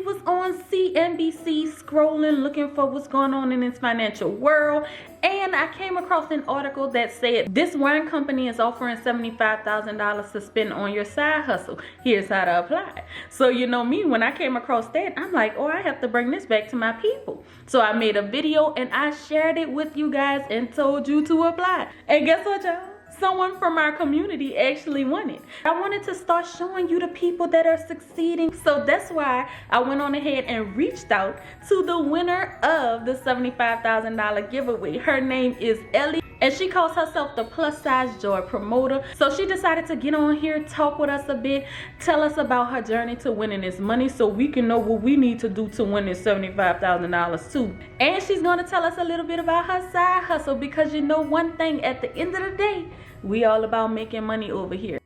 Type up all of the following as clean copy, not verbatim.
was on CNBC scrolling, looking for what's going on in this financial world. And I came across an article that said this wine company is offering $75,000 to spend on your side hustle. Here's how to apply. So you know me, when I came across that, I'm like, oh, I have to bring this back to my people. So I made a video and I shared it with you guys and told you to apply. And guess what, y'all? Someone from our community actually won it. I wanted to start showing you the people that are succeeding. So that's why I went on ahead and reached out to the winner of the $75,000 giveaway. Her name is Ellie, and she calls herself the Plus Size Joy Promoter. So she decided to get on here, talk with us a bit, tell us about her journey to winning this money so we can know what we need to do to win this $75,000 too. And she's gonna tell us a little bit about her side hustle, because you know one thing, at the end of the day, we all about making money over here.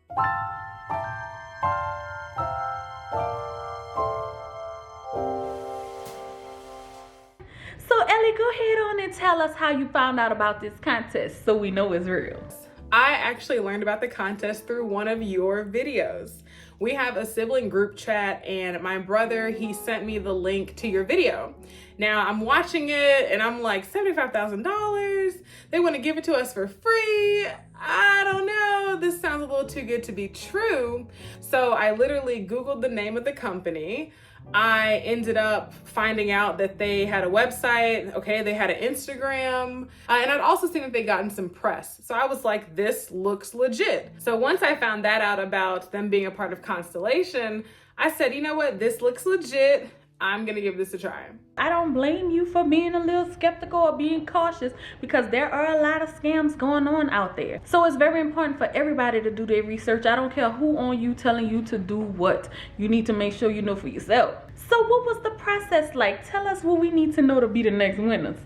So Ellie, go ahead on and tell us how you found out about this contest so we know it's real. I actually learned about the contest through one of your videos. We have a sibling group chat, and my brother, he sent me the link to your video. Now I'm watching it and I'm like, $75,000? They want to give it to us for free? I don't know. This sounds a little too good to be true. So I literally Googled the name of the company. I ended up finding out that they had a website, okay, they had an Instagram, and I'd also seen that they'd gotten some press. So I was like, this looks legit. So once I found that out about them being a part of Constellation, I said, you know what, this looks legit. I'm gonna give this a try. I don't blame you for being a little skeptical or being cautious, because there are a lot of scams going on out there. So it's very important for everybody to do their research. I don't care who on you telling you to do what. You need to make sure you know for yourself. So what was the process like? Tell us what we need to know to be the next winners.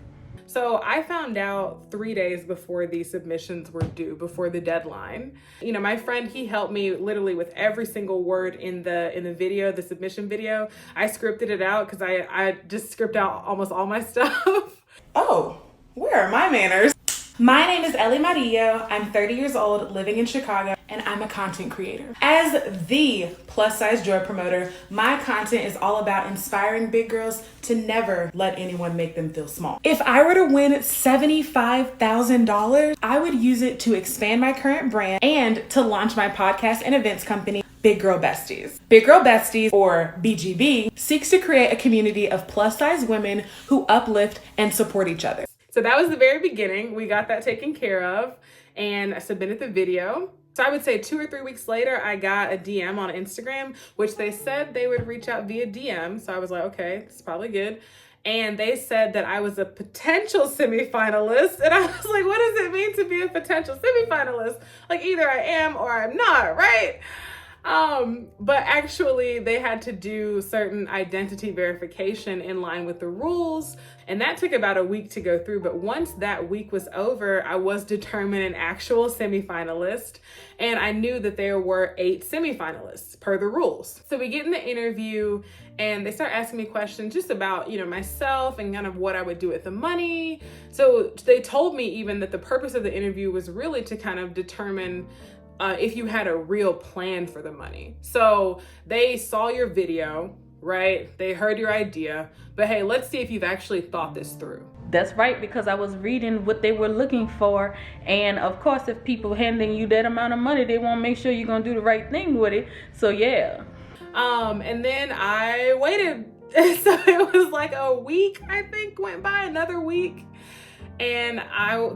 So I found out 3 days before the submissions were due, before the deadline. You know, my friend, he helped me literally with every single word in the video, the submission video. I scripted it out because I just script out almost all my stuff. Oh, where are my manners? My name is MARIYO. I'm 30 years old, living in Chicago, and I'm a content creator. As the Plus Size Joy Promoter, my content is all about inspiring big girls to never let anyone make them feel small. If I were to win $75,000, I would use it to expand my current brand and to launch my podcast and events company, Big Girl Besties. Big Girl Besties, or BGB, seeks to create a community of plus size women who uplift and support each other. So that was the very beginning. We got that taken care of, and I submitted the video. So I would say 2 or 3 weeks later, I got a DM on Instagram, which they said they would reach out via DM. So I was like, okay, it's probably good. And they said that I was a potential semifinalist. And I was like, what does it mean to be a potential semifinalist? Like, either I am or I'm not, right? But actually they had to do certain identity verification in line with the rules. And that took about a week to go through. But once that week was over, I was determined an actual semifinalist. And I knew that there were 8 semifinalists per the rules. So we get in the interview and they start asking me questions just about, you know, myself and kind of what I would do with the money. So they told me even that the purpose of the interview was really to kind of determine if you had a real plan for the money. So they saw your video, right? They heard your idea, but hey, let's see if you've actually thought this through. That's right, because I was reading what they were looking for. And of course, if people handing you that amount of money, they want to make sure you're going to do the right thing with it. So yeah. And then I waited. So it was like a week, I think, went by, another week. And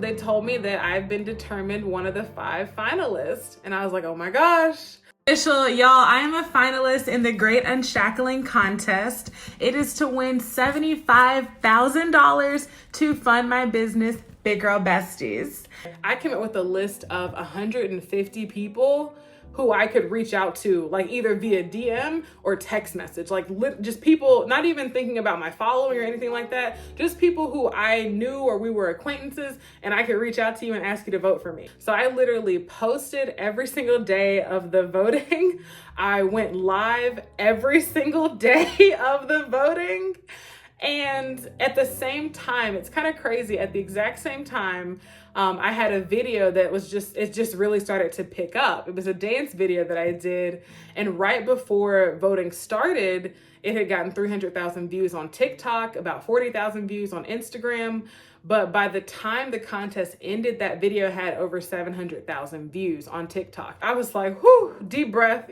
they told me that I've been determined one of the 5 finalists. And I was like, oh my gosh. Official, y'all, I am a finalist in the Great Unshackling Contest. It is to win $75,000 to fund my business, Big Girl Besties. I came up with a list of 150 people who I could reach out to, like either via DM or text message, like just people, not even thinking about my following or anything like that, just people who I knew or we were acquaintances, and I could reach out to you and ask you to vote for me. So I literally posted every single day of the voting. I went live every single day of the voting. And at the same time, it's kind of crazy, at the exact same time, I had a video that was it just really started to pick up. It was a dance video that I did. And right before voting started, it had gotten 300,000 views on TikTok, about 40,000 views on Instagram. But by the time the contest ended, that video had over 700,000 views on TikTok. I was like, whew, deep breath,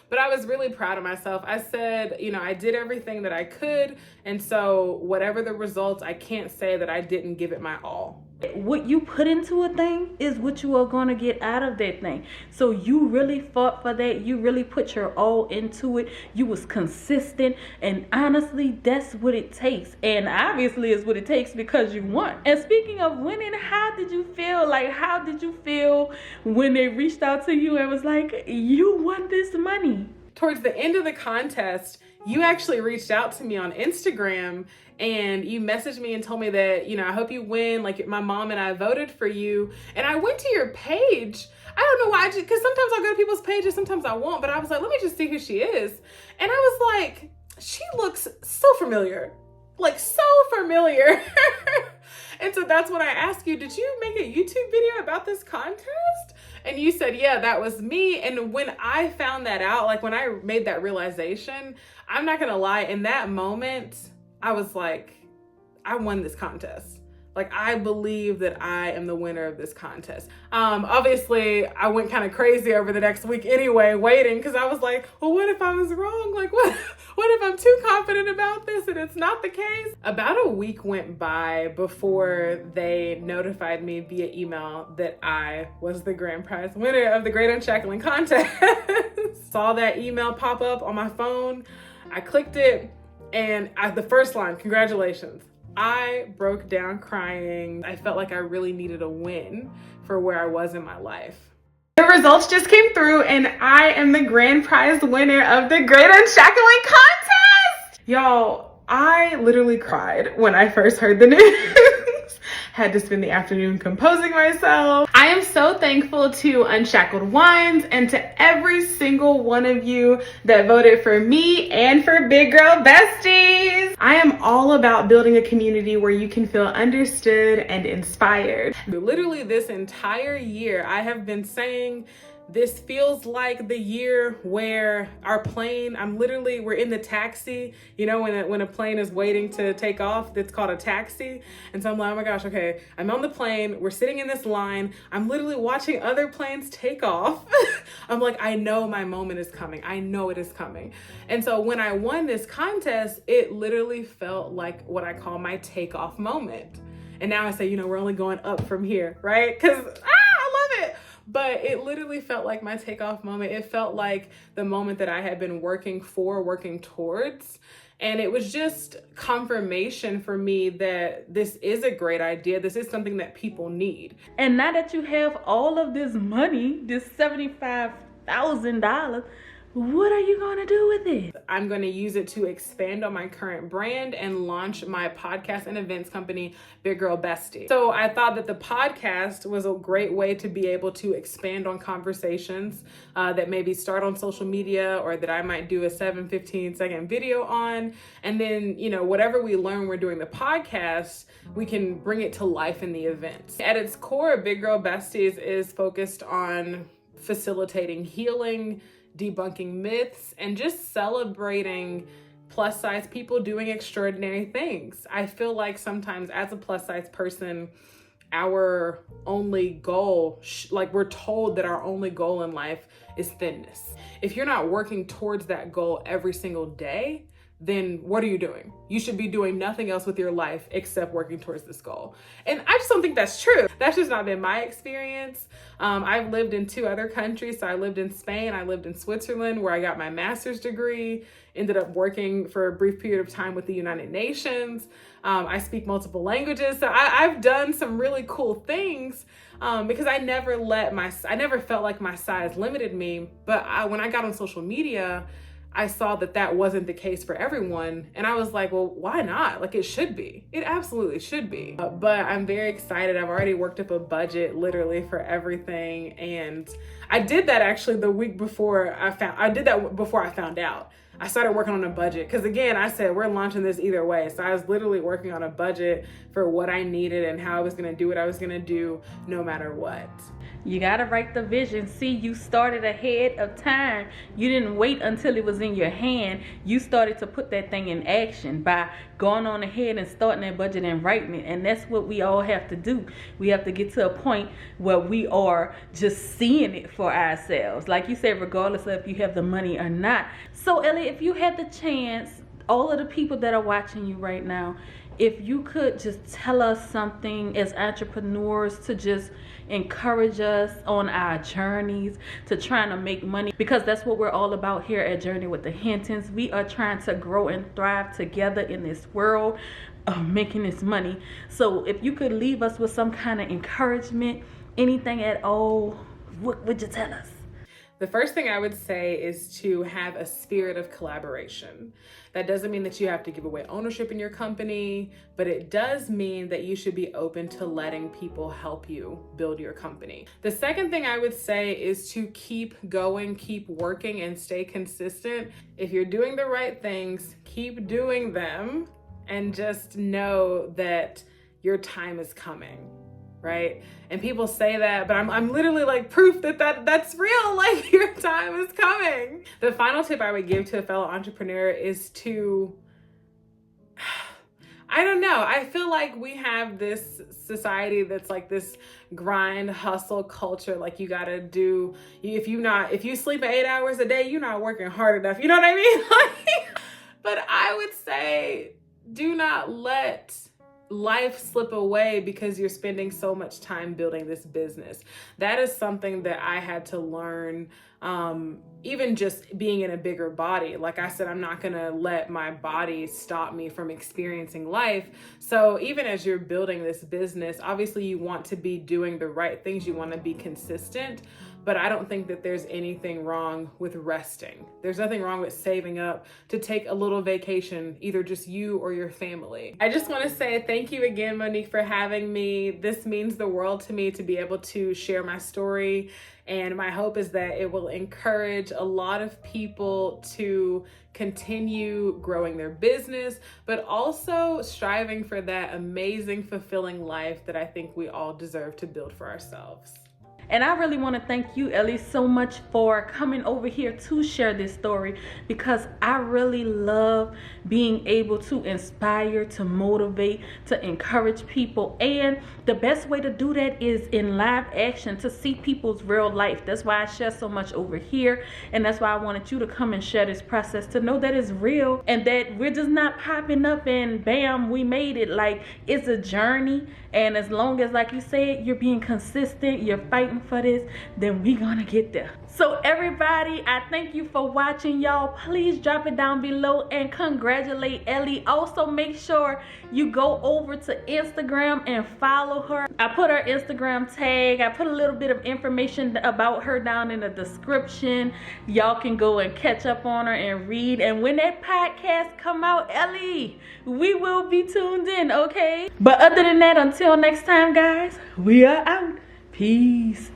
but I was really proud of myself. I said, I did everything that I could. And so whatever the results, I can't say that I didn't give it my all. What you put into a thing is what you are going to get out of that thing. So you really fought for that. You really put your all into it. You was consistent. And honestly, that's what it takes. And obviously it's what it takes because you won. And speaking of winning, how did you feel? How did you feel when they reached out to you and was like, you won this money? Towards the end of the contest, you actually reached out to me on Instagram and you messaged me and told me that, I hope you win. My mom and I voted for you. And I went to your page. I don't know why, because sometimes I'll go to people's pages, sometimes I won't. But I was like, let me just see who she is. And I was like, she looks so familiar. So familiar. And so that's when I asked you, did you make a YouTube video about this contest? And you said, yeah, that was me. And when I found that out, when I made that realization, I'm not going to lie, in that moment, I was like, I won this contest. I believe that I am the winner of this contest. Obviously, I went kind of crazy over the next week anyway, waiting, because I was like, well, what if I was wrong? What if I'm too confident about this and it's not the case? About a week went by before they notified me via email that I was the grand prize winner of the Great Unshackling contest. Saw that email pop up on my phone. I clicked it and the first line, congratulations. I broke down crying. I felt like I really needed a win for where I was in my life. The results just came through and I am the grand prize winner of the Great Unshackling contest. Y'all, I literally cried when I first heard the news. Had to spend the afternoon composing myself. I am so thankful to Unshackled Wines and to every single one of you that voted for me and for Big Girl Besties. I am all about building a community where you can feel understood and inspired. Literally this entire year, I have been saying this feels like the year where our plane, we're in the taxi, when a plane is waiting to take off, it's called a taxi. And so I'm like, oh my gosh, okay, I'm on the plane, we're sitting in this line, I'm literally watching other planes take off. I'm like, I know my moment is coming. I know it is coming. And so when I won this contest, it literally felt like what I call my takeoff moment. And now I say, we're only going up from here, right? Because I love it. But it literally felt like my takeoff moment. It felt like the moment that I had been working towards. And it was just confirmation for me that this is a great idea. This is something that people need. And now that you have all of this money, this $75,000, what are you going to do with it? I'm going to use it to expand on my current brand and launch my podcast and events company, Big Girl Bestie. So I thought that the podcast was a great way to be able to expand on conversations that maybe start on social media or that I might do a 7-15 second video on. And then, whatever we learn we're doing the podcast, we can bring it to life in the events. At its core, Big Girl Besties is focused on facilitating healing, debunking myths, and just celebrating plus size people doing extraordinary things. I feel like sometimes as a plus size person, our only goal, we're told that our only goal in life is thinness. If you're not working towards that goal every single day, then what are you doing? You should be doing nothing else with your life except working towards this goal. And I just don't think that's true. That's just not been my experience. I've lived in 2 other countries. So I lived in Spain, I lived in Switzerland, where I got my master's degree, ended up working for a brief period of time with the United Nations. I speak multiple languages. So I've done some really cool things because I never felt like my size limited me. But when I got on social media, I saw that wasn't the case for everyone. And I was like, well, why not? It should be. It absolutely should be. But I'm very excited. I've already worked up a budget literally for everything. And I did that actually the week before I found out. I started working on a budget because, again, I said we're launching this either way. So I was literally working on a budget for what I needed and how I was going to do what I was going to do no matter what. You gotta write the vision. See, you started ahead of time. You didn't wait until it was in your hand. You started to put that thing in action by going on ahead and starting that budget and writing it. And that's what we all have to do. We have to get to a point where we are just seeing it for ourselves. Like you said, regardless of if you have the money or not. So, Ellie, if you had the chance, all of the people that are watching you right now, if you could just tell us something as entrepreneurs to just encourage us on our journeys to trying to make money, because that's what we're all about here at Journey with the Hintons. We are trying to grow and thrive together in this world of making this money. So if you could leave us with some kind of encouragement, anything at all, what would you tell us? The first thing I would say is to have a spirit of collaboration. That doesn't mean that you have to give away ownership in your company, but it does mean that you should be open to letting people help you build your company. The second thing I would say is to keep going, keep working, and stay consistent. If you're doing the right things, keep doing them, and just know that your time is coming. Right? And people say that, but I'm literally like proof that's real. Like, your time is coming. The final tip I would give to a fellow entrepreneur is to, I don't know. I feel like we have this society that's like this grind, hustle culture. Like, you gotta do, if you sleep 8 hours a day, you're not working hard enough. You know what I mean? But I would say, do not let life slip away because you're spending so much time building this business. That is something that I had to learn, even just being in a bigger body. Like I said, I'm not gonna let my body stop me from experiencing life. So even as you're building this business, obviously you want to be doing the right things. You want to be consistent. But I don't think that there's anything wrong with resting. There's nothing wrong with saving up to take a little vacation, either just you or your family. I just want to say thank you again, Monique, for having me. This means the world to me to be able to share my story. And my hope is that it will encourage a lot of people to continue growing their business, but also striving for that amazing, fulfilling life that I think we all deserve to build for ourselves. And I really want to thank you, Ellie, so much for coming over here to share this story, because I really love being able to inspire, to motivate, to encourage people. And the best way to do that is in live action, to see people's real life. That's why I share so much over here. And that's why I wanted you to come and share this process, to know that it's real and that we're just not popping up and bam, we made it. Like, it's a journey. And as long as, like you said, you're being consistent, you're fighting for this, then we gonna get there. So everybody, I thank you for watching, y'all. Please drop it down below and congratulate Ellie. Also, make sure you go over to Instagram and follow her. I put her Instagram tag. I put a little bit of information about her down in the description. Y'all can go and catch up on her and read. And when that podcast come out, Ellie, we will be tuned in, okay? But other than that, until next time, guys, we are out. Peace.